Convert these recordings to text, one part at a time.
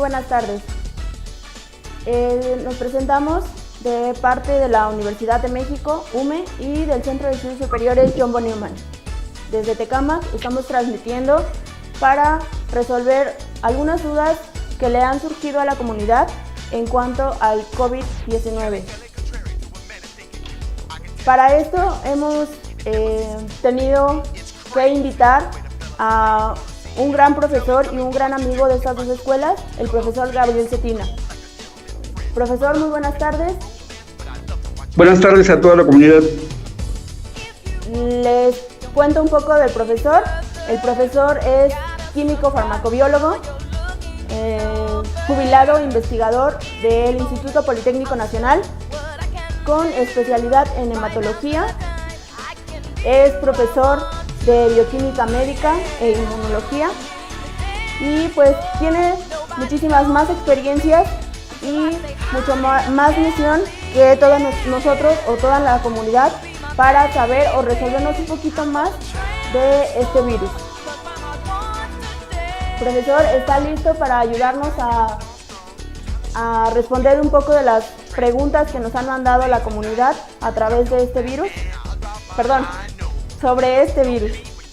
buenas tardes. Nos presentamos de parte de la Universidad de México, UME, y del Centro de Estudios Superiores John von Neumann. Desde Tecámac estamos transmitiendo para resolver algunas dudas que le han surgido a la comunidad en cuanto al COVID-19. Para esto hemos tenido que invitar a un gran profesor y un gran amigo de estas dos escuelas, el profesor Gabriel Cetina. Profesor, muy buenas tardes. Buenas tardes a toda la comunidad. Les cuento un poco del profesor. El profesor es químico farmacobiólogo, jubilado investigador del Instituto Politécnico Nacional, con especialidad en hematología. Es profesor de bioquímica médica e inmunología y pues tiene muchísimas más experiencias y mucho más misión que todos nosotros o toda la comunidad para saber o resolvernos un poquito más de este virus. Profesor, ¿está listo para ayudarnos a responder un poco de las preguntas que nos han mandado la comunidad a través de este virus? Perdón, sobre este virus.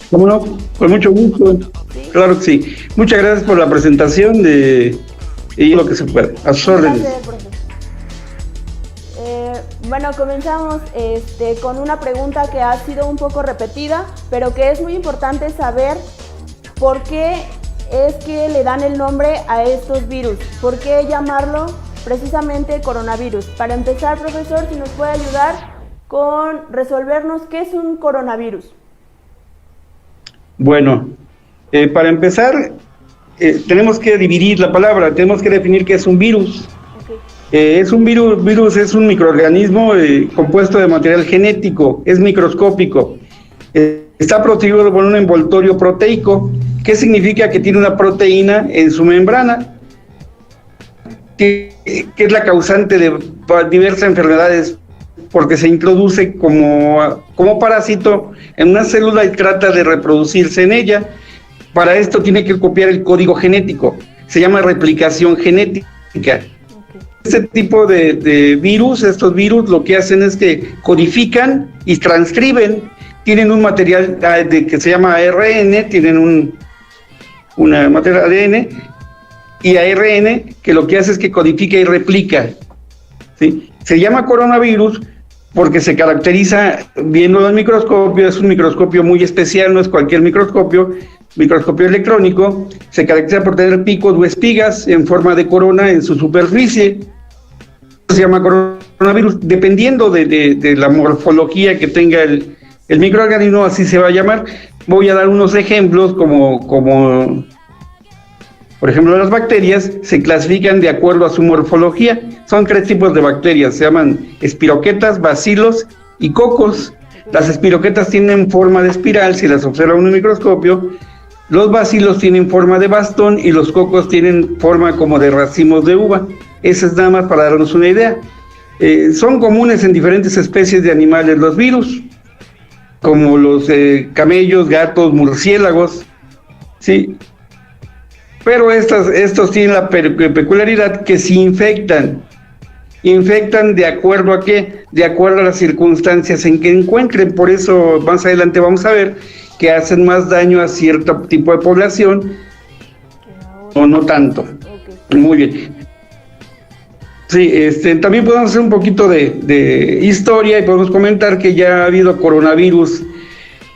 ¿Cómo no? Con mucho gusto. ¿Sí? Claro que sí. Muchas gracias por la presentación y lo que se pueda. A sus órdenes. Gracias, profesor. Bueno, comenzamos con una pregunta que ha sido un poco repetida, pero que es muy importante saber por qué es que le dan el nombre a estos virus. ¿Por qué llamarlo precisamente coronavirus? Para empezar, profesor, si nos puede ayudar con resolvernos qué es un coronavirus. Bueno, para empezar, tenemos que dividir la palabra, tenemos que definir qué es un virus. Okay. Es un virus es un microorganismo compuesto de material genético, es microscópico, está protegido por un envoltorio proteico. ¿Qué significa? Que tiene una proteína en su membrana, que es la causante de diversas enfermedades, porque se introduce como parásito en una célula y trata de reproducirse en ella. Para esto tiene que copiar el código genético, se llama replicación genética. Okay. Este tipo de virus, estos virus lo que hacen es que codifican y transcriben, tienen un material que se llama ARN, tienen una materia ADN y ARN que lo que hace es que codifica y replica, ¿sí? Se llama coronavirus porque se caracteriza, viendo el microscopio, es un microscopio muy especial, no es cualquier microscopio electrónico, se caracteriza por tener picos o espigas en forma de corona en su superficie. Se llama coronavirus, dependiendo de la morfología que tenga el microorganismo, así se va a llamar. Voy a dar unos ejemplos como por ejemplo, las bacterias se clasifican de acuerdo a su morfología. Son 3 tipos de bacterias, se llaman espiroquetas, bacilos y cocos. Las espiroquetas tienen forma de espiral, si las observa en un microscopio. Los bacilos tienen forma de bastón y los cocos tienen forma como de racimos de uva. Eso es nada más para darnos una idea. Son comunes en diferentes especies de animales los virus, como los camellos, gatos, murciélagos, ¿sí? Pero estos tienen la peculiaridad que se infectan de acuerdo a qué, de acuerdo a las circunstancias en que encuentren. Por eso más adelante vamos a ver que hacen más daño a cierto tipo de población o no tanto. Okay. Muy bien. Sí, también podemos hacer un poquito de historia y podemos comentar que ya ha habido coronavirus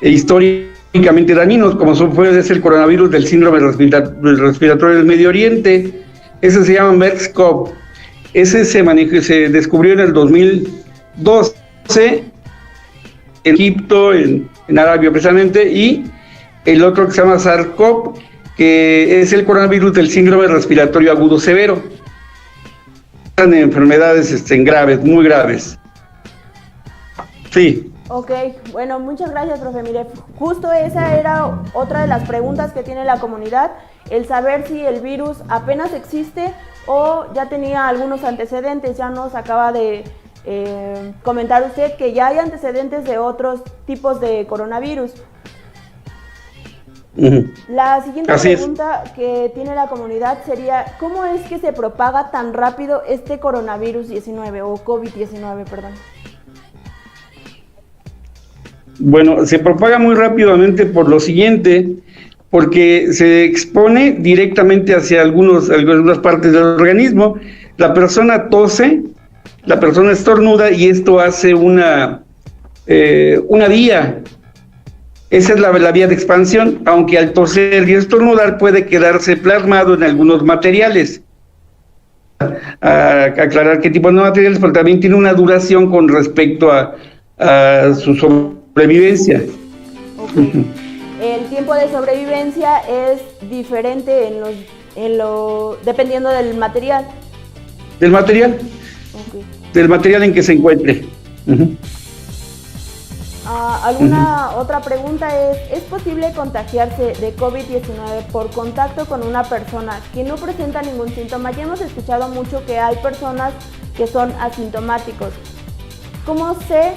históricamente dañinos, como puede ser el coronavirus del síndrome respiratorio del Medio Oriente. Ese se llama MERS-CoV. Ese se descubrió en el 2012 en Egipto, en Arabia precisamente, y el otro que se llama SARS-CoV, que es el coronavirus del síndrome respiratorio agudo severo. Son enfermedades graves, muy graves. Sí. Ok, bueno, muchas gracias, profe. Mire, justo esa era otra de las preguntas que tiene la comunidad, el saber si el virus apenas existe o ya tenía algunos antecedentes. Ya nos acaba de comentar usted que ya hay antecedentes de otros tipos de coronavirus. La siguiente Así pregunta que tiene la comunidad sería, ¿cómo es que se propaga tan rápido este coronavirus 19 o COVID-19, perdón? Bueno, se propaga muy rápidamente por lo siguiente, porque se expone directamente hacia algunas partes del organismo. La persona tose, la persona estornuda y esto hace una vía. Esa es la vía de expansión, aunque al toser y estornudar puede quedarse plasmado en algunos materiales. A aclarar qué tipo de materiales, pero también tiene una duración con respecto a su sobrevivencia. Okay. El tiempo de sobrevivencia es diferente dependiendo del material. Del material. Okay. Del material en que se encuentre. ¿Alguna otra pregunta es posible contagiarse de COVID-19 por contacto con una persona que no presenta ningún síntoma? Ya hemos escuchado mucho que hay personas que son asintomáticos. ¿Cómo sé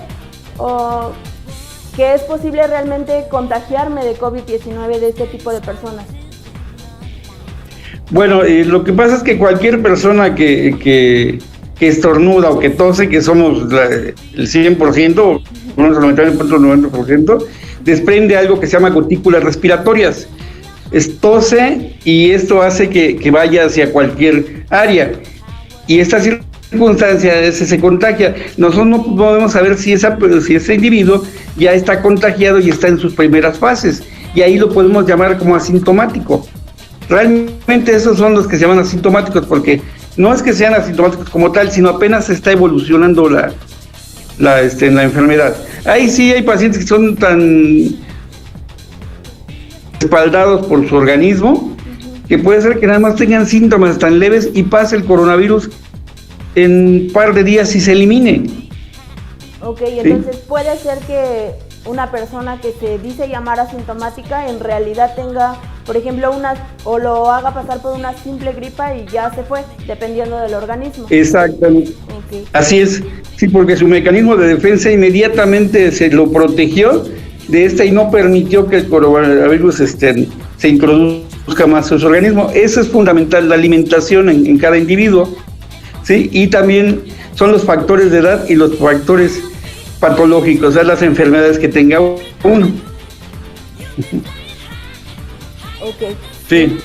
que es posible realmente contagiarme de COVID-19 de este tipo de personas? Bueno, lo que pasa es que cualquier persona que estornuda o que tose, que somos el 100%, unos 99.90%, desprende algo que se llama gotículas respiratorias. Tose y esto hace que vaya hacia cualquier área. Y esta circunstancia se contagia. Nosotros no podemos saber si ese individuo ya está contagiado y está en sus primeras fases. Y ahí lo podemos llamar como asintomático. Realmente esos son los que se llaman asintomáticos, porque no es que sean asintomáticos como tal, sino apenas se está evolucionando la enfermedad. Ahí sí hay pacientes que son tan respaldados por su organismo que puede ser que nada más tengan síntomas tan leves y pase el coronavirus en un par de días y se elimine. Ok, entonces ¿sí? Puede ser que una persona que se dice llamar asintomática en realidad tenga, por ejemplo, o lo haga pasar por una simple gripa y ya se fue, dependiendo del organismo. Exactamente. Okay. Así es, sí, porque su mecanismo de defensa inmediatamente se lo protegió de esta y no permitió que el coronavirus se introduzca más en su organismo. Eso es fundamental, la alimentación en cada individuo, ¿sí? Y también son los factores de edad y los factores patológicos, o sea, las enfermedades que tenga uno. Ok. Sí.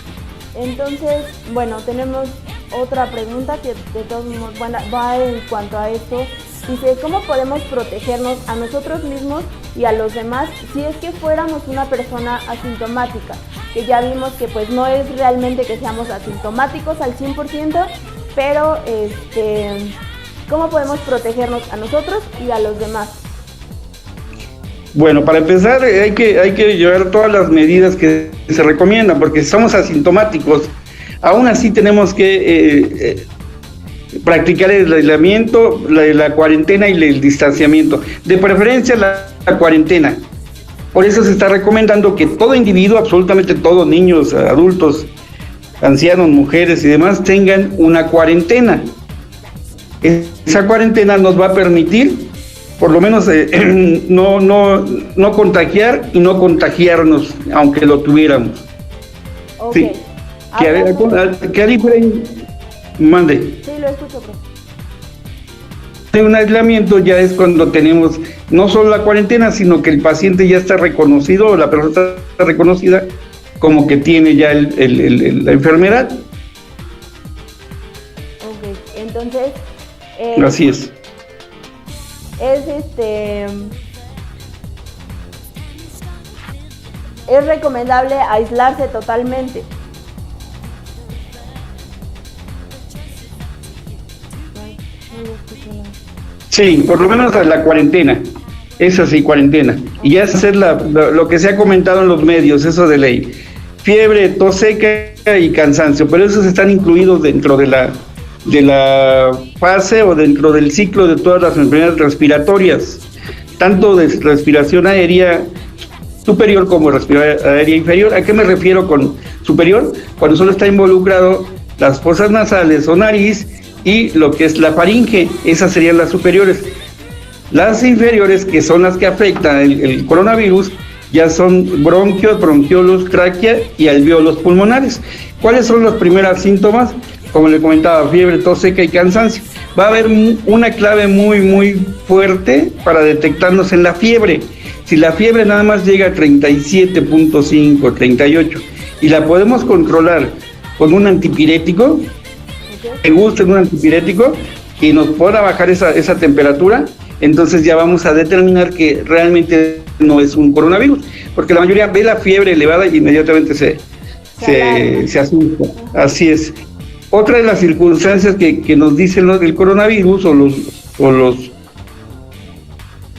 Entonces, bueno, tenemos otra pregunta que de todos modos va en cuanto a esto. Dice, ¿cómo podemos protegernos a nosotros mismos y a los demás si es que fuéramos una persona asintomática? Que ya vimos que pues no es realmente que seamos asintomáticos al 100%, pero ¿cómo podemos protegernos a nosotros y a los demás? Bueno, para empezar hay que llevar todas las medidas que se recomiendan, porque si somos asintomáticos, aún así tenemos que practicar el aislamiento, la cuarentena y el distanciamiento. De preferencia la cuarentena. Por eso se está recomendando que todo individuo, absolutamente todos, niños, adultos, ancianos, mujeres y demás, tengan una cuarentena. Esa cuarentena nos va a permitir, por lo menos, no contagiar y no contagiarnos, aunque lo tuviéramos. Okay. Sí. Que a diferencia... Mande. Sí, lo escucho, profe. Un aislamiento ya es cuando tenemos no solo la cuarentena, sino que el paciente ya está reconocido, o la persona está reconocida como que tiene ya la enfermedad. Ok, entonces... Así es. Es recomendable aislarse totalmente. Sí, por lo menos la cuarentena. Esa sí, cuarentena. Y ya hacer lo que se ha comentado en los medios, eso de ley. Fiebre, tos seca y cansancio, pero esos están incluidos dentro de la fase o dentro del ciclo de todas las enfermedades respiratorias, tanto de respiración aérea superior como respiración aérea inferior. ¿A qué me refiero con superior? Cuando solo está involucrado las fosas nasales o nariz y lo que es la faringe, esas serían las superiores. Las inferiores, que son las que afectan el coronavirus, ya son bronquios, bronquiolos, tráquea y alvéolos pulmonares. ¿Cuáles son los primeros síntomas? Como le comentaba, fiebre, tos seca y cansancio. Va a haber una clave muy fuerte para detectarnos en la fiebre. Si la fiebre nada más llega a 37.5, 38 y la podemos controlar con un antipirético, me gusta un antipirético y nos pueda bajar esa temperatura, entonces ya vamos a determinar que realmente no es un coronavirus, porque la mayoría ve la fiebre elevada y inmediatamente se asusta. Así es. Otra de las circunstancias que nos dicen los del coronavirus o los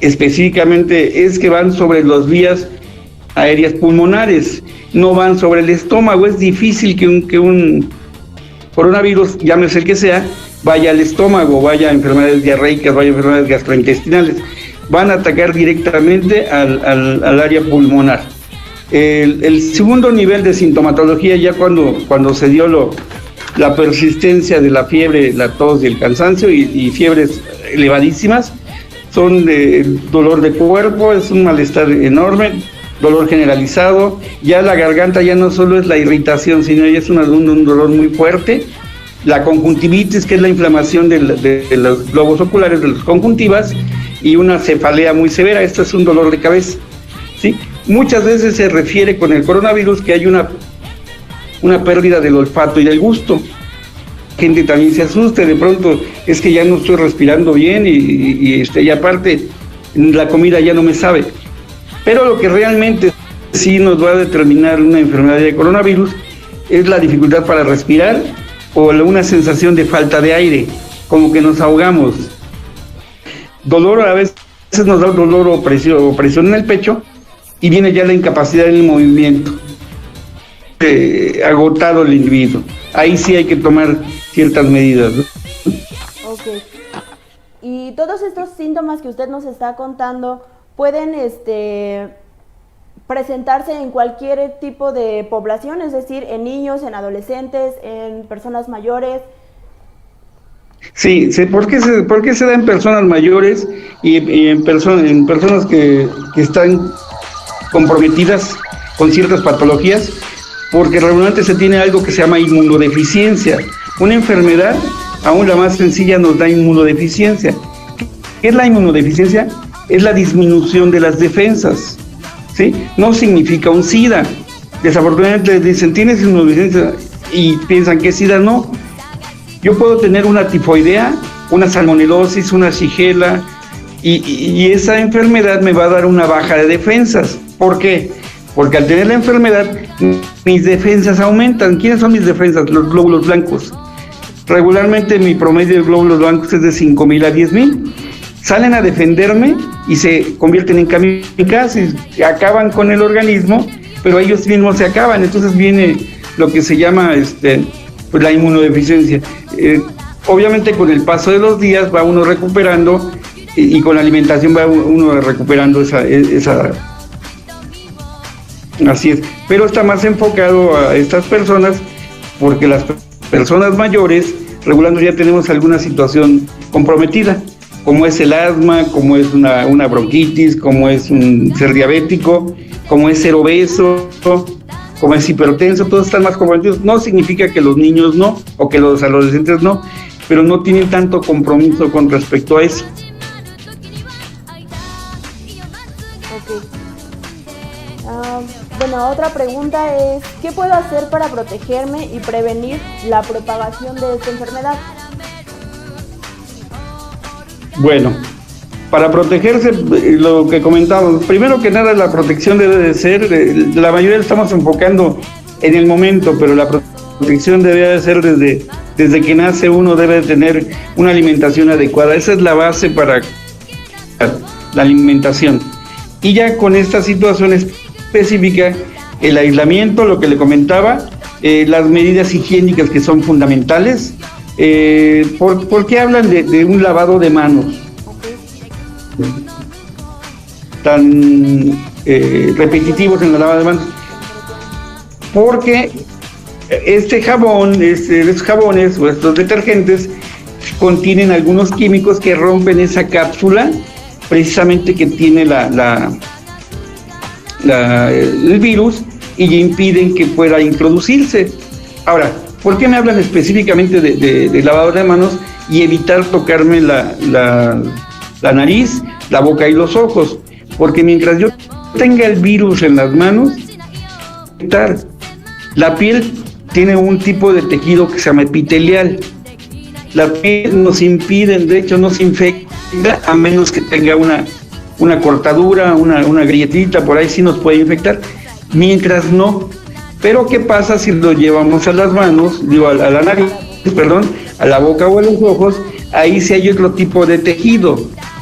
específicamente es que van sobre las vías aéreas pulmonares, no van sobre el estómago. Es difícil que un coronavirus, llámese el que sea, vaya al estómago, vaya a enfermedades diarreicas, vaya a enfermedades gastrointestinales. Van a atacar directamente al área pulmonar. El segundo nivel de sintomatología, ya cuando se dio la persistencia de la fiebre, la tos y el cansancio y fiebres elevadísimas, son de dolor de cuerpo, es un malestar enorme, dolor generalizado, ya la garganta ya no solo es la irritación, sino ya es un dolor muy fuerte, la conjuntivitis, que es la inflamación de los globos oculares, de las conjuntivas, y una cefalea muy severa. Esto es un dolor de cabeza, ¿sí? Muchas veces se refiere con el coronavirus que hay una pérdida del olfato y del gusto. Gente también se asusta, de pronto es que ya no estoy respirando bien y aparte la comida ya no me sabe. Pero lo que realmente sí nos va a determinar una enfermedad de coronavirus es la dificultad para respirar o una sensación de falta de aire, como que nos ahogamos. Dolor, a veces nos da dolor o presión en el pecho y viene ya la incapacidad del movimiento. Agotado el individuo. Ahí sí hay que tomar ciertas medidas, ¿no? Ok. Y todos estos síntomas que usted nos está contando pueden presentarse en cualquier tipo de población, es decir, en niños, en adolescentes, en personas mayores. Sí, ¿por qué se da en personas mayores y en personas que están comprometidas con ciertas patologías? Porque regularmente se tiene algo que se llama inmunodeficiencia. Una enfermedad, aún la más sencilla, nos da inmunodeficiencia. ¿Qué es la inmunodeficiencia? Es la disminución de las defensas, ¿sí? No significa un SIDA. Desafortunadamente dicen, ¿tienes inmunodeficiencia? Y piensan que es SIDA. No. Yo puedo tener una tifoidea, una salmonelosis, una shigella, y esa enfermedad me va a dar una baja de defensas. ¿Por qué? Porque al tener la enfermedad, mis defensas aumentan. ¿Quiénes son mis defensas? Los glóbulos blancos. Regularmente mi promedio de glóbulos blancos es de 5,000 a 10,000. Salen a defenderme y se convierten en kamikazes, acaban con el organismo, pero ellos mismos se acaban. Entonces viene lo que se llama pues la inmunodeficiencia. Obviamente con el paso de los días va uno recuperando y con la alimentación va uno recuperando esa así es, pero está más enfocado a estas personas porque las personas mayores regulando ya tenemos alguna situación comprometida, como es el asma, como es una bronquitis, como es ser diabético, como es ser obeso, como es hipertenso. Todos están más comprometidos. No significa que los niños no, o que los adolescentes no, pero no tienen tanto compromiso con respecto a eso. Bueno, otra pregunta es, ¿qué puedo hacer para protegerme y prevenir la propagación de esta enfermedad? Bueno, para protegerse, lo que comentábamos, primero que nada la protección debe de ser, la mayoría la estamos enfocando en el momento, pero la protección debe de ser desde que nace uno, debe de tener una alimentación adecuada. Esa es la base para la alimentación. Y ya con esta situación específica, el aislamiento, lo que le comentaba, las medidas higiénicas que son fundamentales. ¿Por qué hablan de un lavado de manos tan repetitivos en la lavada de manos? Porque este jabón, estos jabones o estos detergentes contienen algunos químicos que rompen esa cápsula precisamente que tiene el virus y impiden que pueda introducirse. Ahora, ¿por qué me hablan específicamente de lavado de manos y evitar tocarme la nariz, la boca y los ojos? Porque mientras yo tenga el virus en las manos, la piel tiene un tipo de tejido que se llama epitelial. La piel nos impide, de hecho no se infecta a menos que tenga una cortadura, una grietita, por ahí sí nos puede infectar, mientras no. Pero ¿qué pasa si lo llevamos a las manos, a la nariz, a la boca o a los ojos? Ahí sí hay otro tipo de tejido.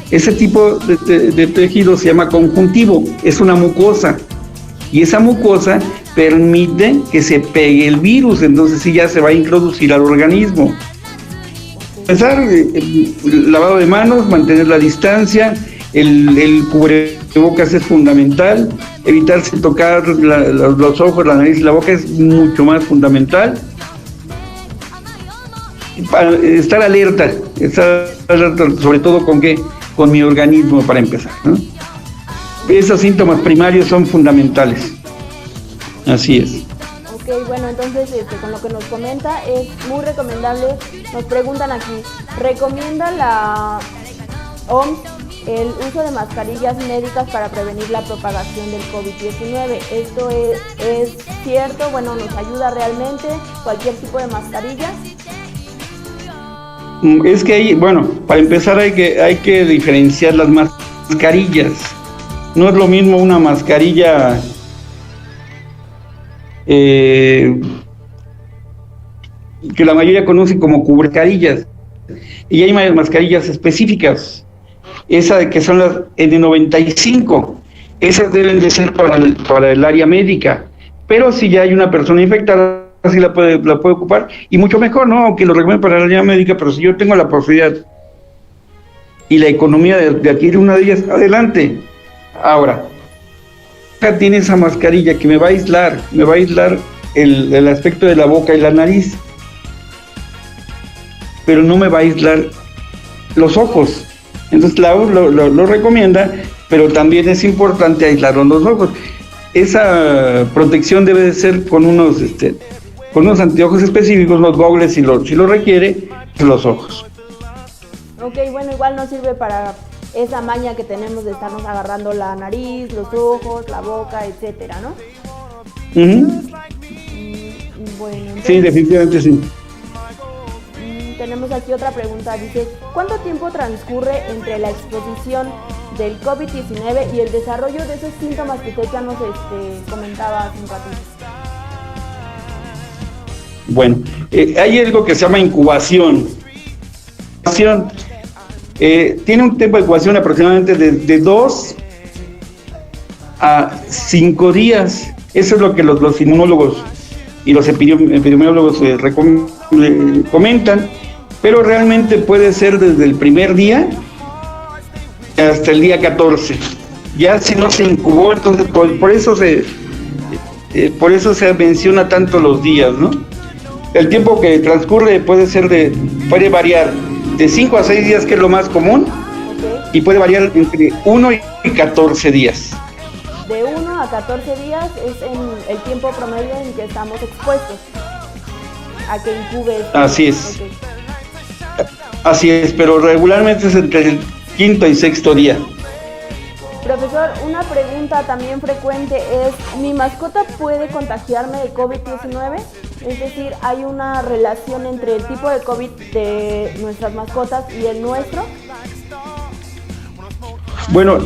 Ese tipo de tejido se llama conjuntivo, es una mucosa. Y esa mucosa permite que se pegue el virus, entonces sí ya se va a introducir al organismo. Empezar, el lavado de manos, mantener la distancia, el cubrebocas es fundamental, evitarse tocar los ojos, la nariz y la boca es mucho más fundamental. Estar alerta, sobre todo con mi organismo para empezar, ¿no? Esos síntomas primarios son fundamentales. Así es. Ok, bueno, entonces con lo que nos comenta es muy recomendable. Nos preguntan aquí, ¿recomienda la OMS el uso de mascarillas médicas para prevenir la propagación del COVID-19? ¿Esto es cierto? Bueno, ¿nos ayuda realmente cualquier tipo de mascarilla? Es que para empezar hay que diferenciar las mascarillas. No es lo mismo una mascarilla que la mayoría conoce como cubrecarillas, y hay mascarillas específicas, esas que son las N95, esas deben de ser para el área médica, pero si ya hay una persona infectada, sí la puede ocupar, y mucho mejor, ¿no? Aunque lo recomiendo para el área médica, pero si yo tengo la posibilidad y la economía de adquirir una de ellas, adelante. Ahora, acá tiene esa mascarilla que me va a aislar el aspecto de la boca y la nariz, pero no me va a aislar los ojos. Entonces la OMS lo recomienda, pero también es importante aislar los ojos. Esa protección debe de ser con unos anteojos específicos, los goggles si lo requiere, los ojos. Ok, bueno, igual nos sirve para esa maña que tenemos de estarnos agarrando la nariz, los ojos, la boca, etcétera, ¿no? Uh-huh. Bueno, entonces, sí, definitivamente sí. Tenemos aquí otra pregunta, dice, ¿cuánto tiempo transcurre entre la exposición del COVID-19 y el desarrollo de esos síntomas que usted ya nos comentaba hace un ratito? Bueno, hay algo que se llama incubación. Tiene un tiempo de incubación aproximadamente de 2 a 5 días. Eso es lo que los inmunólogos y los epidemiólogos comentan, pero realmente puede ser desde el primer día hasta el día 14. Ya si no se incubó, entonces por eso se menciona tanto los días, ¿no? El tiempo que transcurre puede variar de 5 a 6 días, que es lo más común, okay, y puede variar entre 1 y 14 días. De 1 a 14 días es el tiempo promedio en que estamos expuestos a que incube. Así es. Okay. Así es, pero regularmente es entre el 5º y 6º día. Profesor, una pregunta también frecuente es, ¿mi mascota puede contagiarme de COVID-19? Es decir, ¿hay una relación entre el tipo de COVID de nuestras mascotas y el nuestro? Bueno,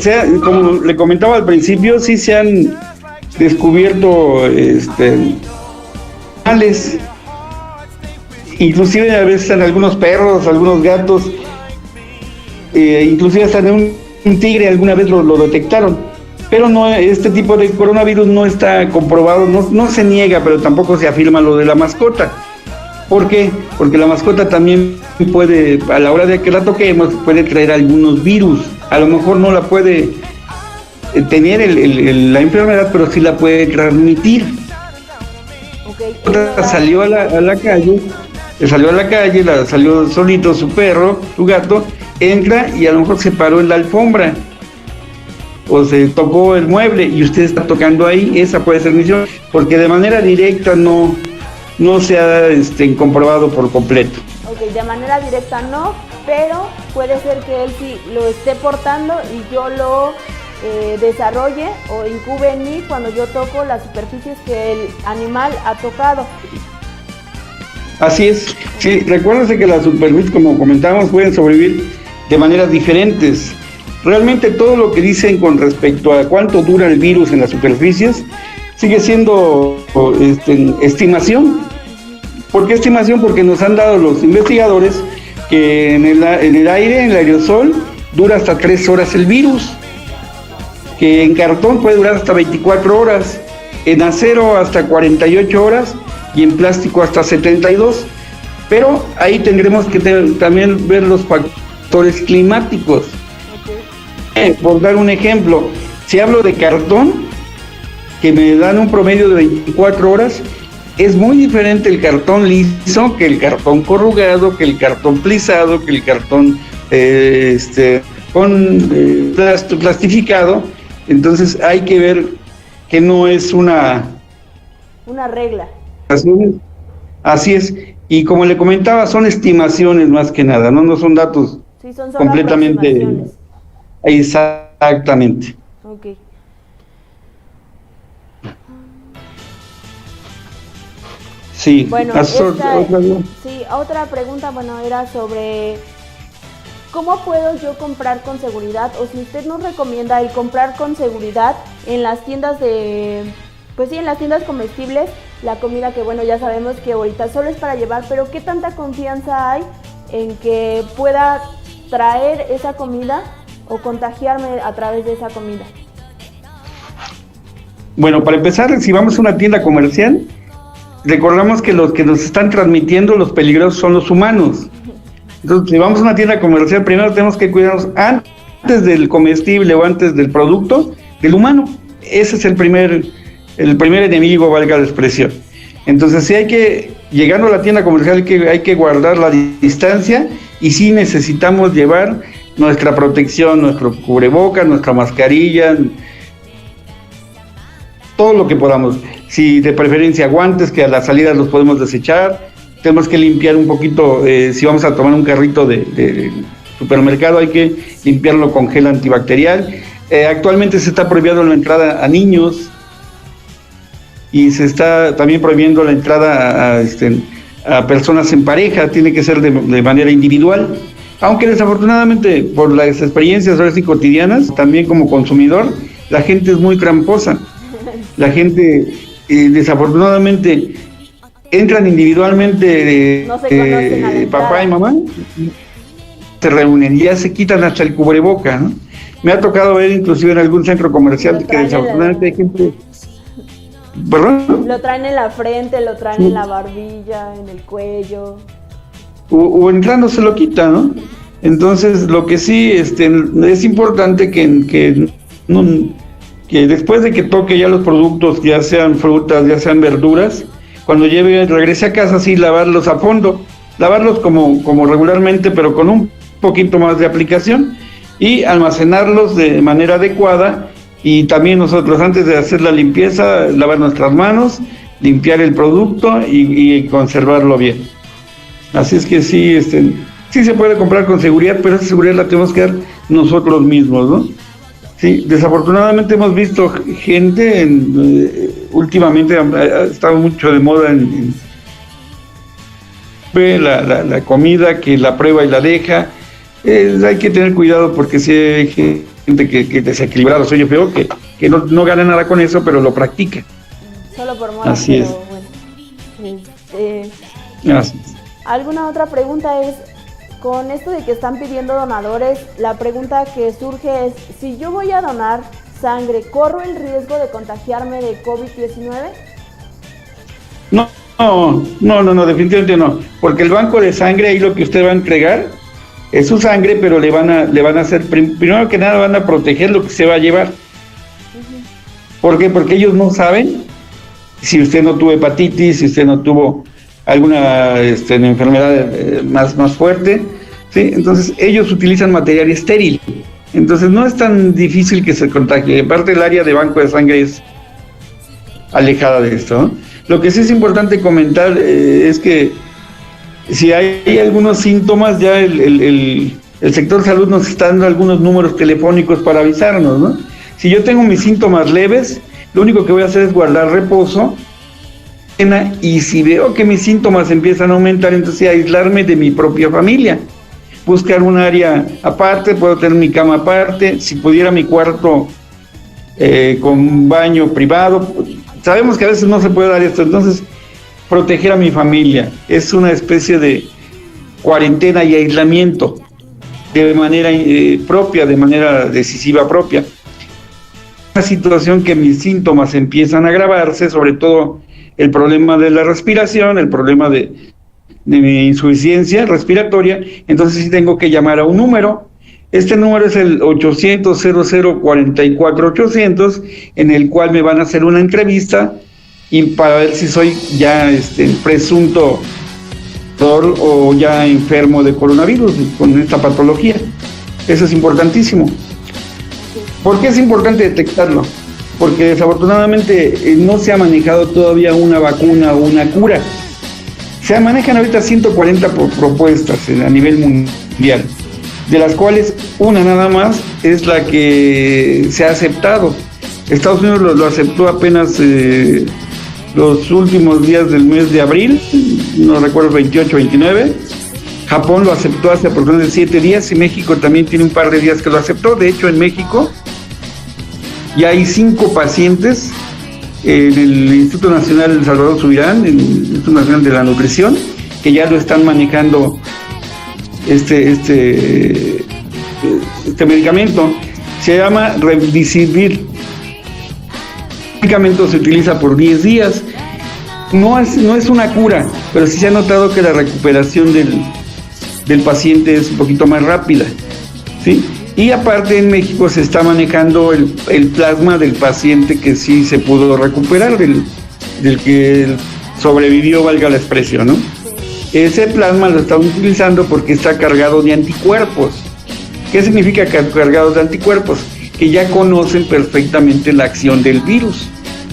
como le comentaba al principio, sí se han descubierto animales, inclusive a veces en algunos perros, algunos gatos, inclusive hasta en un tigre alguna vez lo detectaron, pero no, este tipo de coronavirus no está comprobado, no se niega, pero tampoco se afirma lo de la mascota. ¿Por qué? Porque la mascota también puede, a la hora de que la toquemos, puede traer algunos virus. A lo mejor no la puede tener la enfermedad, pero sí la puede transmitir. Okay. Salió a la calle, salió solito su perro, su gato, entra y a lo mejor se paró en la alfombra. o se tocó el mueble y usted está tocando ahí, esa puede ser transmisión, porque de manera directa no se ha comprobado por completo. Ok, de manera directa no, pero puede ser que él sí lo esté portando y yo lo desarrolle o incube en mí cuando yo toco las superficies que el animal ha tocado. Así es. Sí, recuérdense que las superficies, como comentábamos, pueden sobrevivir de maneras diferentes. Realmente todo lo que dicen con respecto a cuánto dura el virus en las superficies sigue siendo estimación. ¿Por qué estimación? Porque nos han dado los investigadores que en el aire, en el aerosol, dura hasta 3 horas el virus, que en cartón puede durar hasta 24 horas, en acero hasta 48 horas y en plástico hasta 72. Pero ahí tendremos que también ver los factores climáticos. Por dar un ejemplo, si hablo de cartón, que me dan un promedio de 24 horas, es muy diferente el cartón liso que el cartón corrugado, que el cartón plisado, que el cartón plastificado. Entonces hay que ver que no es una regla. Así es. Y como le comentaba, son estimaciones más que nada, no son datos son completamente. Exactamente. Okay. Sí. Bueno, otra pregunta, era sobre ¿cómo puedo yo comprar con seguridad? O si usted nos recomienda el comprar con seguridad en las tiendas en las tiendas comestibles, la comida que ya sabemos que ahorita solo es para llevar, pero ¿qué tanta confianza hay en que pueda traer esa comida o contagiarme a través de esa comida? Bueno, para empezar, si vamos a una tienda comercial, recordamos que los que nos están transmitiendo los peligrosos son los humanos. Entonces, si vamos a una tienda comercial, primero tenemos que cuidarnos antes del comestible o antes del producto, del humano. Ese es el primer enemigo, valga la expresión. Entonces, llegando a la tienda comercial, hay que guardar la distancia y sí necesitamos llevar nuestra protección, nuestro cubrebocas, nuestra mascarilla, todo lo que podamos. Si de preferencia guantes, que a la salida los podemos desechar. Tenemos que limpiar un poquito, si vamos a tomar un carrito de supermercado, hay que limpiarlo con gel antibacterial. Actualmente se está prohibiendo la entrada a niños y se está también prohibiendo la entrada a personas en pareja, tiene que ser de manera individual. Aunque desafortunadamente, por las experiencias ahora sí cotidianas, también como consumidor, la gente es muy tramposa. La gente, desafortunadamente, entran individualmente no se conocen a la papá y mamá, se reúnen y ya se quitan hasta el cubreboca, ¿no? Me ha tocado ver inclusive en algún centro comercial que desafortunadamente hay gente... ¿Perdón? Lo traen en la frente, lo traen en la barbilla, en el cuello. O entrando se lo quita, ¿no? Entonces, lo que sí es importante que después de que toque ya los productos, ya sean frutas, ya sean verduras, cuando regrese a casa, sí, lavarlos a fondo, lavarlos como regularmente, pero con un poquito más de aplicación, y almacenarlos de manera adecuada. Y también nosotros, antes de hacer la limpieza, lavar nuestras manos, limpiar el producto y conservarlo bien. Así es que sí, sí se puede comprar con seguridad, pero esa seguridad la tenemos que dar nosotros mismos, ¿no? Sí, desafortunadamente hemos visto gente, últimamente ha estado mucho de moda la comida, que la prueba y la deja. Hay que tener cuidado porque si hay gente que desequilibrada, soy yo feo, que no gana nada con eso, pero lo practica. Solo por moda. Así es. Así es. ¿Alguna otra pregunta? Con esto de que están pidiendo donadores, la pregunta que surge es, si yo voy a donar sangre, ¿corro el riesgo de contagiarme de COVID-19? No, definitivamente no, porque el banco de sangre, ahí lo que usted va a entregar es su sangre, pero le van a hacer, primero que nada van a proteger lo que se va a llevar. ¿Por qué? Porque ellos no saben si usted no tuvo hepatitis, si usted no tuvo alguna enfermedad más fuerte, ¿sí? Entonces ellos utilizan material estéril, Entonces no es tan difícil que se contagie. Aparte, el área de banco de sangre es alejada de esto, ¿no? Lo que sí es importante comentar es que si hay algunos síntomas, ya el sector salud nos está dando algunos números telefónicos para avisarnos, ¿no? Si yo tengo mis síntomas leves, lo único que voy a hacer es guardar reposo, y si veo que mis síntomas empiezan a aumentar, entonces aislarme de mi propia familia, buscar un área aparte, puedo tener mi cama aparte, si pudiera mi cuarto con baño privado. Sabemos que a veces no se puede dar esto, entonces proteger a mi familia es una especie de cuarentena y aislamiento de manera propia, de manera decisiva propia. Una situación que mis síntomas empiezan a agravarse, sobre todo el problema de la respiración, el problema de mi insuficiencia respiratoria, entonces sí tengo que llamar a un número. Este número es el 800-00-44-800, en el cual me van a hacer una entrevista y para ver si soy ya presunto o ya enfermo de coronavirus con esta patología. Eso es importantísimo. ¿Por qué es importante detectarlo? Porque desafortunadamente no se ha manejado todavía una vacuna o una cura. Se manejan ahorita 140 propuestas a nivel mundial, de las cuales una nada más es la que se ha aceptado. Estados Unidos lo aceptó apenas los últimos días del mes de abril, no recuerdo, 28, 29. Japón lo aceptó hace aproximadamente 7 días y México también tiene un par de días que lo aceptó. De hecho, en México ya hay 5 pacientes en el Instituto Nacional Salvador Subirán, en el Instituto Nacional de la Nutrición, que ya lo están manejando este medicamento. Se llama Remdesivir. El medicamento se utiliza por 10 días. No es una cura, pero sí se ha notado que la recuperación del paciente es un poquito más rápida, ¿sí? Y aparte en México se está manejando el plasma del paciente que sí se pudo recuperar, del que sobrevivió, valga la expresión, ¿no? Ese plasma lo están utilizando porque está cargado de anticuerpos. ¿Qué significa cargado de anticuerpos? Que ya conocen perfectamente la acción del virus.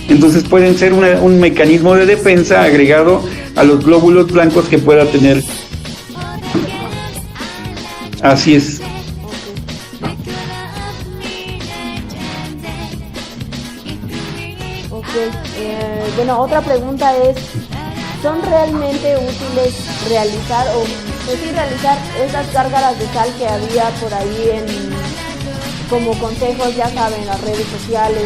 Entonces pueden ser un mecanismo de defensa agregado a los glóbulos blancos que pueda tener. Así es. Bueno, otra pregunta es, ¿son realmente útiles realizar esas gárgaras de sal que había por ahí como consejos, ya saben, las redes sociales?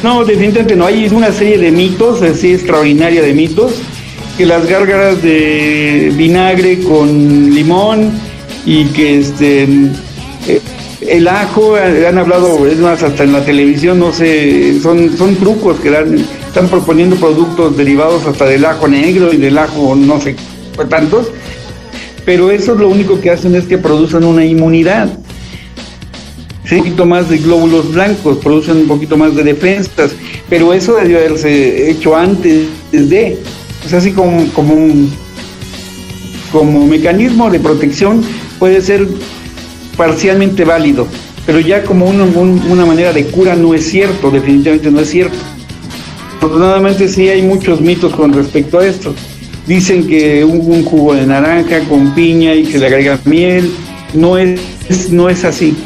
No, definitivamente no. Hay una serie de mitos, así extraordinaria de mitos, que las gárgaras de vinagre con limón y que el ajo, han hablado, es más, hasta en la televisión, no sé, son trucos que están proponiendo productos derivados hasta del ajo negro y del ajo no sé tantos, pero eso lo único que hacen es que producen una inmunidad, ¿sí? Un poquito más de glóbulos blancos, producen un poquito más de defensas, pero eso debió haberse hecho antes o sea, así como mecanismo de protección puede ser parcialmente válido, pero ya como una manera de cura no es cierto, definitivamente no es cierto. Afortunadamente sí hay muchos mitos con respecto a esto. Dicen que un jugo de naranja con piña y que le agregan miel, no es así.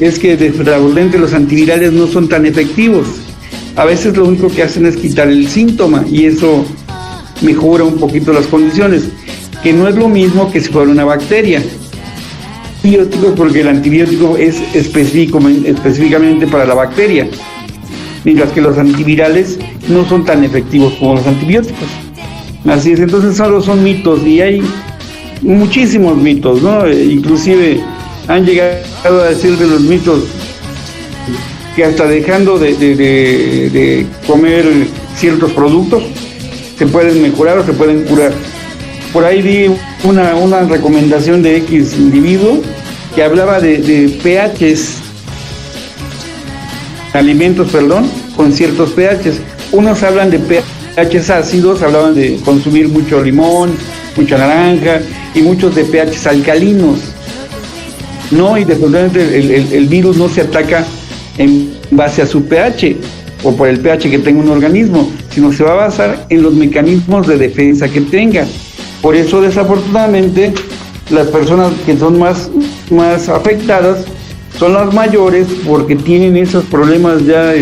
Es que definitivamente los antivirales no son tan efectivos. A veces lo único que hacen es quitar el síntoma y eso mejora un poquito las condiciones, que no es lo mismo que si fuera una bacteria. Antibióticos, porque el antibiótico es específicamente para la bacteria, mientras que los antivirales no son tan efectivos como los antibióticos. Así es, entonces solo son mitos y hay muchísimos mitos, ¿no? Inclusive han llegado a decir de los mitos que hasta dejando de comer ciertos productos se pueden mejorar o se pueden curar. Por ahí vi una recomendación de X individuo que hablaba de pHs, alimentos, con ciertos pHs. Unos hablan de pHs ácidos, hablaban de consumir mucho limón, mucha naranja, y muchos de pHs alcalinos. No, y desafortunadamente el virus no se ataca en base a su pH o por el pH que tenga un organismo, sino se va a basar en los mecanismos de defensa que tenga. Por eso, desafortunadamente, las personas que son más afectadas son las mayores, porque tienen esos problemas ya,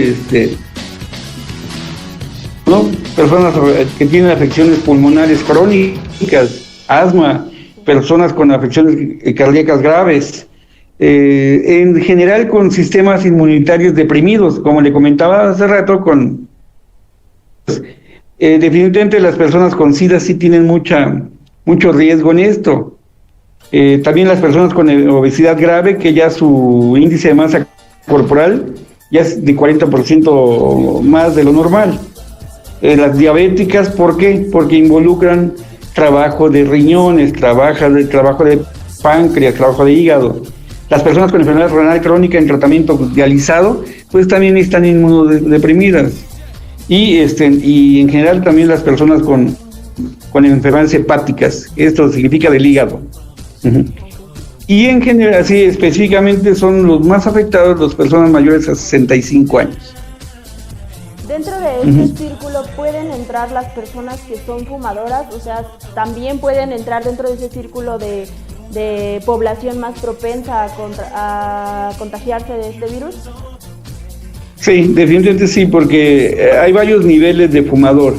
¿no? Personas que tienen afecciones pulmonares crónicas, asma, personas con afecciones cardíacas graves, en general con sistemas inmunitarios deprimidos, como le comentaba hace rato, definitivamente las personas con SIDA sí tienen mucho riesgo en esto. También las personas con obesidad grave, que ya su índice de masa corporal ya es de 40% más de lo normal. Las diabéticas, ¿por qué? Porque involucran trabajo de riñones, trabajo de páncreas, trabajo de hígado. Las personas con enfermedad renal crónica en tratamiento dializado, pues también están inmunodeprimidas. Y en general también las personas con enfermedades hepáticas, esto significa del hígado. Uh-huh. Y en general, sí, específicamente son los más afectados las personas mayores a 65 años. Dentro de este círculo pueden entrar las personas que son fumadoras, o sea, también pueden entrar dentro de ese círculo de población más propensa a contagiarse de este virus. Sí, definitivamente sí, porque hay varios niveles de fumador.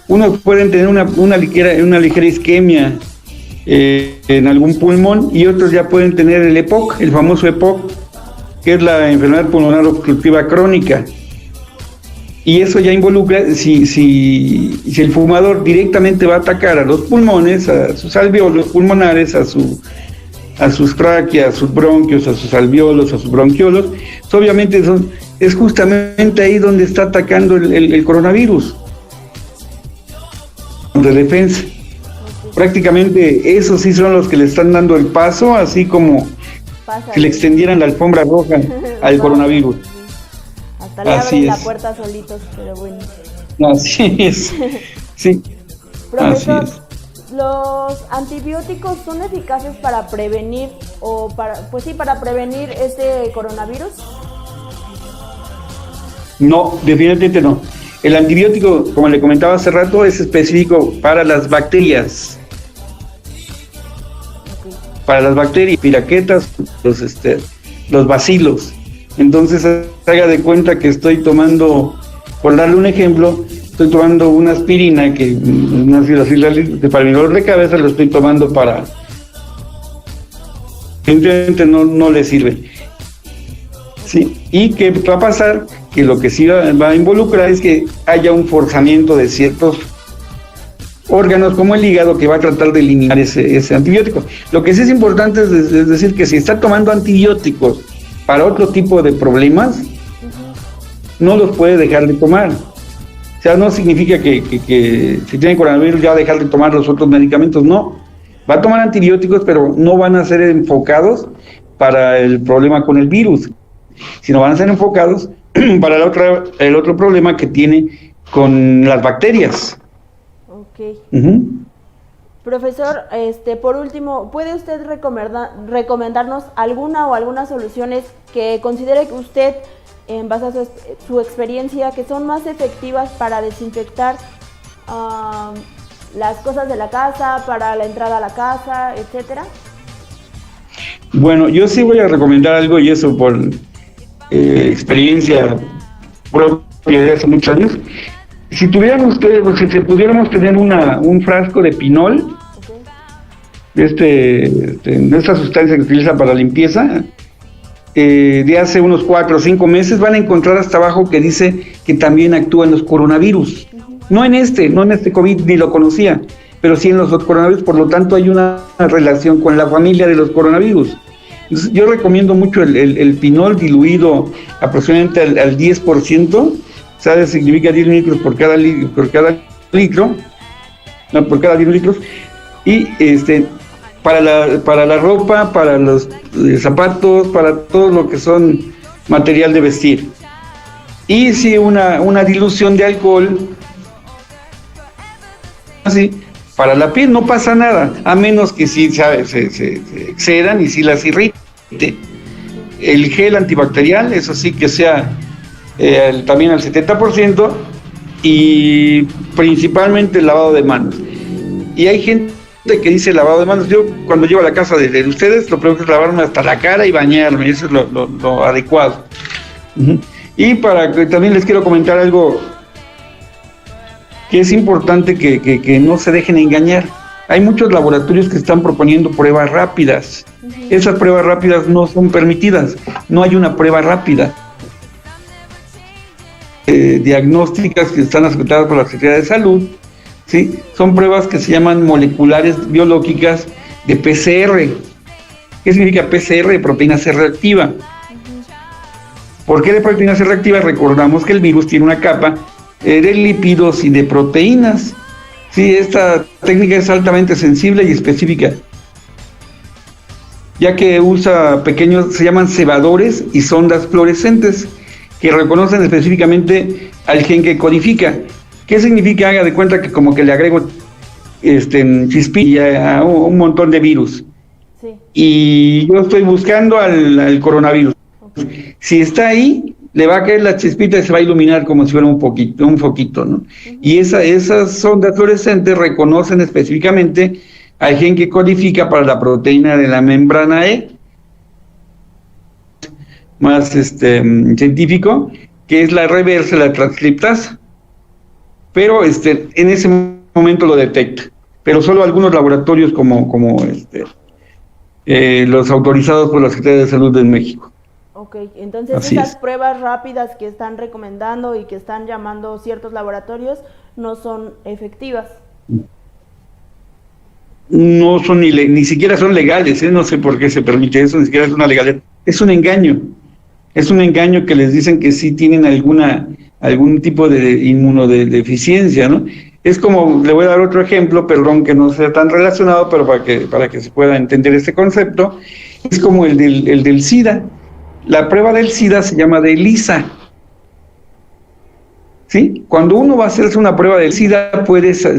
Unos pueden tener una ligera isquemia en algún pulmón, y otros ya pueden tener el EPOC, el famoso EPOC, que es la enfermedad pulmonar obstructiva crónica. Y eso ya involucra, si el fumador directamente va a atacar a los pulmones, a sus alvéolos pulmonares, a sus tráqueas, a sus bronquios, a sus alvéolos, a sus bronquiolos, pues obviamente es justamente ahí donde está atacando el coronavirus de defensa. Prácticamente esos sí son los que le están dando el paso, así como si le extendieran la alfombra roja al coronavirus. Hasta le abren la puerta solitos, pero bueno. Así es, sí. Profesor, así es. ¿Los antibióticos son eficaces para prevenir para prevenir este coronavirus? No, definitivamente no. El antibiótico, como le comentaba hace rato, es específico para las bacterias. Okay. Para las bacterias, piraquetas, los bacilos. Entonces, haga de cuenta que estoy tomando, por darle un ejemplo, estoy tomando una aspirina, que para mi dolor de cabeza lo estoy tomando para... Simplemente no le sirve. Sí. ¿Y qué va a pasar? Que lo que sí va a involucrar es que haya un forzamiento de ciertos órganos, como el hígado, que va a tratar de eliminar ese antibiótico. Lo que sí es importante es decir que si está tomando antibióticos para otro tipo de problemas, no los puede dejar de tomar. O sea, no significa que si tiene coronavirus ya va a dejar de tomar los otros medicamentos, no. Va a tomar antibióticos, pero no van a ser enfocados para el problema con el virus, sino van a ser enfocados para el otro problema que tiene con las bacterias. Ok. Profesor, por último, ¿puede usted recomendarnos algunas soluciones que considere que usted, en base a su experiencia, que son más efectivas para desinfectar las cosas de la casa, para la entrada a la casa, etcétera? Bueno, yo sí voy a recomendar algo, y eso por experiencia propia de hace muchos años. Si pudiéramos tener un frasco de pinol, de esta sustancia que se utiliza para limpieza, de hace unos 4 o 5 meses, van a encontrar hasta abajo que dice que también actúa en los coronavirus. No en este COVID, ni lo conocía, pero sí en los coronavirus. Por lo tanto, hay una relación con la familia de los coronavirus. Entonces, yo recomiendo mucho el pinol diluido aproximadamente al 10%, ¿sabes? Significa 10 litros por cada litro, no, por cada 10 litros, y para la ropa, para los zapatos, para todo lo que son material de vestir. Y si una dilución de alcohol, así, para la piel, no pasa nada, a menos que sí se excedan y sí las irrite. El gel antibacterial, eso sí que sea también al 70%, y principalmente el lavado de manos. Y hay gente que dice lavado de manos. Yo cuando llego a la casa de ustedes, lo primero que es lavarme hasta la cara y bañarme, eso es lo adecuado. Uh-huh. Y para que también les quiero comentar algo que es importante que no se dejen engañar. Hay muchos laboratorios que están proponiendo pruebas rápidas. Uh-huh. Esas pruebas rápidas no son permitidas, no hay una prueba rápida. Diagnósticas que están aceptadas por la Secretaría de Salud, ¿sí? Son pruebas que se llaman moleculares biológicas de PCR. ¿Qué significa PCR? Proteína C reactiva. ¿Por qué de proteína C reactiva? Recordamos que el virus tiene una capa de lípidos y de proteínas. Sí, esta técnica es altamente sensible y específica, ya que usa pequeños, se llaman cebadores y sondas fluorescentes, que reconocen específicamente al gen que codifica. ¿Qué significa? Haga de cuenta que como que le agrego chispilla a un montón de virus. Sí. Y yo estoy buscando al coronavirus. Okay. Si está ahí, le va a caer la chispita y se va a iluminar como si fuera un foquito, ¿no? Uh-huh. Y esas sondas fluorescentes reconocen específicamente al gen que codifica para la proteína de la membrana E, más científico, que es la reversa de la transcriptasa. Pero en ese momento lo detecta, pero solo algunos laboratorios como los autorizados por la Secretaría de Salud de México. Ok, entonces así esas pruebas rápidas que están recomendando y que están llamando ciertos laboratorios no son efectivas. No son ni siquiera son legales, no sé por qué se permite eso, ni siquiera es una legalidad. Es un engaño que les dicen que sí tienen algún tipo de inmunodeficiencia, ¿no? Es como, le voy a dar otro ejemplo, perdón que no sea tan relacionado, pero para que se pueda entender este concepto, es como el del SIDA. La prueba del SIDA se llama de ELISA, ¿sí? Cuando uno va a hacerse una prueba del SIDA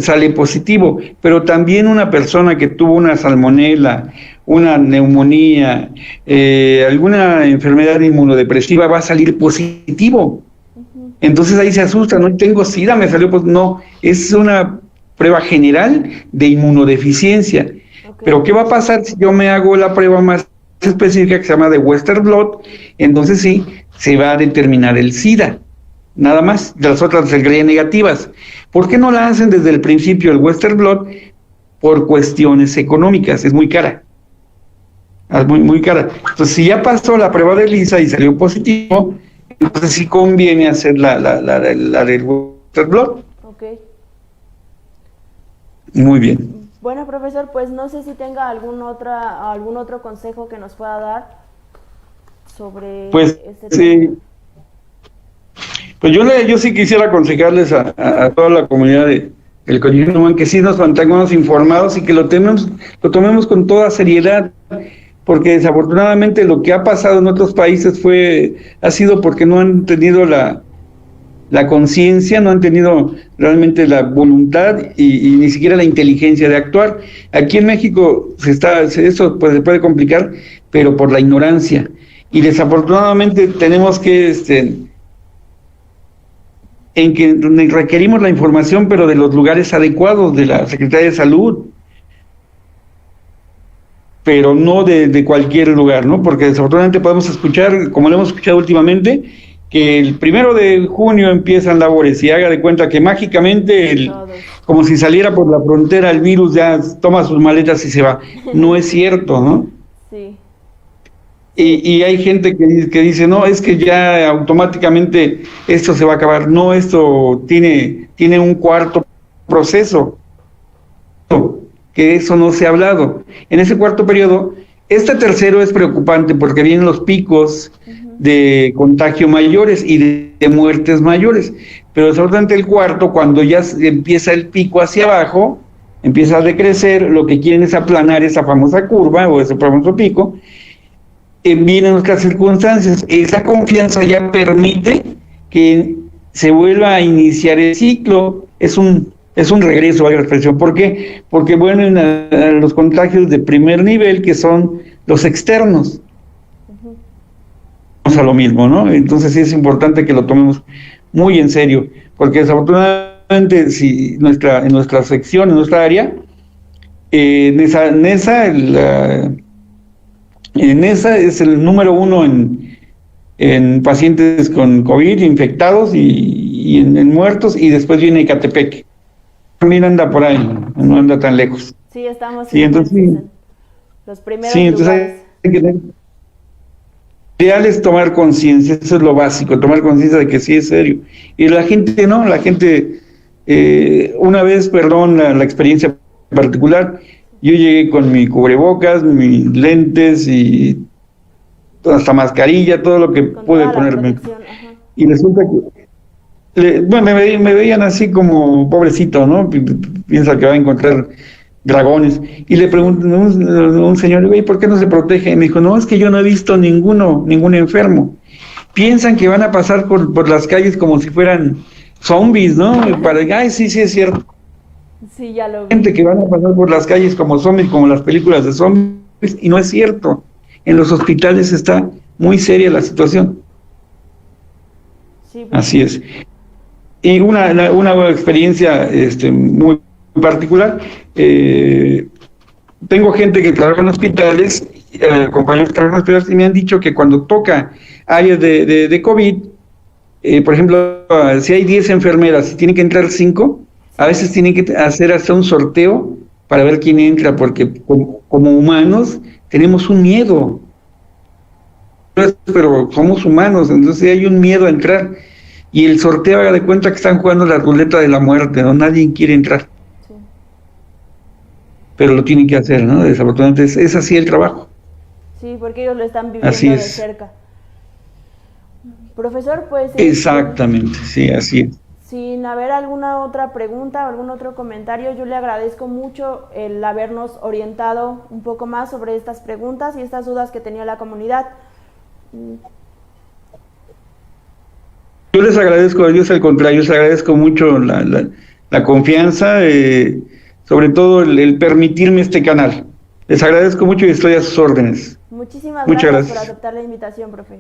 sale positivo, pero también una persona que tuvo una salmonela, una neumonía, alguna enfermedad inmunodepresiva va a salir positivo. Uh-huh. Entonces ahí se asusta, no tengo SIDA, me salió, pues no, es una prueba general de inmunodeficiencia. Okay. Pero ¿qué va a pasar si yo me hago la prueba más específica que se llama de Western blot? Entonces sí, se va a determinar el SIDA, nada más. Las otras se creían negativas. ¿Por qué no la hacen desde el principio el Western blot? Por cuestiones económicas, es muy cara. Es muy cara. Entonces, si ya pasó la prueba de ELISA y salió positivo, entonces sí conviene hacer la del Western blot. Okay. Muy bien. Bueno, profesor, pues no sé si tenga algún otro consejo que nos pueda dar sobre este tema. Pues yo sí quisiera aconsejarles a toda la comunidad del Collegio que sí nos mantengamos informados y que lo tomemos con toda seriedad, porque desafortunadamente lo que ha pasado en otros países ha sido porque no han tenido la conciencia, no han tenido realmente la voluntad y ni siquiera la inteligencia de actuar. Aquí en México eso pues se puede complicar, pero por la ignorancia. Y desafortunadamente tenemos que en que requerimos la información, pero de los lugares adecuados de la Secretaría de Salud, pero no de cualquier lugar, ¿no? Porque desafortunadamente podemos escuchar, como lo hemos escuchado últimamente, que el 1 de junio empiezan labores y haga de cuenta que mágicamente, como si saliera por la frontera el virus, ya toma sus maletas y se va. No es cierto, ¿no? Sí. Y hay gente que dice, no, es que ya automáticamente esto se va a acabar. No, esto tiene un cuarto proceso, que eso no se ha hablado. En ese cuarto periodo, este tercero es preocupante porque vienen los picos de contagio mayores y de muertes mayores, pero desafortunadamente el cuarto, cuando ya empieza el pico hacia abajo, empieza a decrecer, lo que quieren es aplanar esa famosa curva o ese famoso pico. Vienen otras circunstancias, esa confianza ya permite que se vuelva a iniciar el ciclo, es un Es un regreso, valga la expresión. ¿Por qué? Porque vuelven a los contagios de primer nivel, que son los externos. Vamos a lo mismo, ¿no? Entonces sí es importante que lo tomemos muy en serio, porque desafortunadamente si en nuestra sección, en nuestra área, en esa es el número 1 en pacientes con COVID infectados y en muertos, y después viene Ecatepec. También anda por ahí, no anda tan lejos. Sí, estamos en los primeros lugares. Hay que tener, ideal es tomar conciencia, eso es lo básico, tomar conciencia de que sí es serio. Y la gente no, una vez, perdón, la experiencia particular, yo llegué con mi cubrebocas, mis lentes y hasta mascarilla, todo lo que pude ponerme. Y resulta que, me veían así como pobrecito, ¿no? Piensa que va a encontrar dragones. Y le pregunté a un señor, ¿y por qué no se protege? Y me dijo, no, es que yo no he visto ningún enfermo. Piensan que van a pasar por las calles como si fueran zombies, ¿no? Ay, sí es cierto. Sí, ya lo vi. Gente que van a pasar por las calles como zombies, como las películas de zombies, y no es cierto. En los hospitales está muy seria la situación. Sí, así es. Y una experiencia muy particular, tengo gente que trabaja en hospitales, compañeros que trabajan en hospitales, y me han dicho que cuando toca áreas de COVID, por ejemplo, si hay 10 enfermeras y tienen que entrar 5, a veces tienen que hacer hasta un sorteo para ver quién entra, porque como humanos tenemos un miedo, pero somos humanos, entonces hay un miedo a entrar, y el sorteo, haga de cuenta que están jugando la ruleta de la muerte, ¿no? Nadie quiere entrar. Sí. Pero lo tienen que hacer, ¿no? Desafortunadamente es así el trabajo. Sí, porque ellos lo están viviendo de cerca. Profesor, pues... Exactamente, sí, así es. Sin haber alguna otra pregunta o algún otro comentario, yo le agradezco mucho el habernos orientado un poco más sobre estas preguntas y estas dudas que tenía la comunidad. Yo les agradezco a Dios, al contrario, les agradezco mucho la confianza, sobre todo el permitirme este canal. Les agradezco mucho y estoy a sus órdenes. Muchísimas gracias por aceptar la invitación, profe.